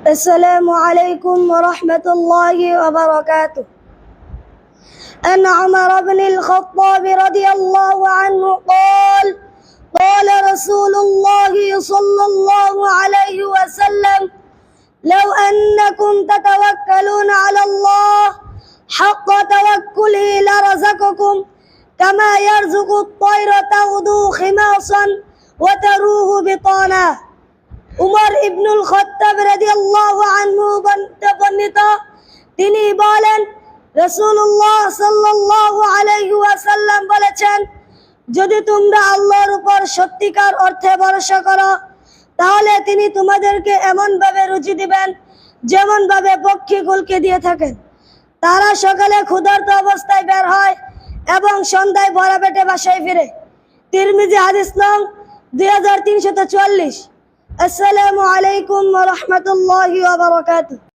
السلام عليكم ورحمة الله وبركاته. عن عمر بن الخطاب رضي الله عنه قال: قال رسول الله صلى الله عليه وسلم: لو أنكم تتوكلون على الله حق توكله لرزقكم كما يرزق الطير تغدو خماصا وتروه بطانا। উমর ইবনুল খাত্তাব রাদিয়াল্লাহু আনহু বর্ণিত, তিনি বলেন, রাসূলুল্লাহ সাল্লাল্লাহু আলাইহি ওয়াসাল্লাম বলেছেন, যদি তোমরা আল্লাহর উপর সত্যিকার অর্থে ভরসা করো তাহলে তিনি তোমাদেরকে এমন ভাবে রুজি দিবেন যেমন ভাবে পক্ষীকুলকে দিয়ে থাকেন। তারা সকালে ক্ষুধার্ত অবস্থায় বের হয় এবং সন্ধ্যায় ভরা পেটে বাসায় ফিরে। তিরমিজি হাদিস নং 2344। আসসালামু আলাইকুম ওয়া রাহমাতুল্লাহি ওয়া বারাকাতুহু।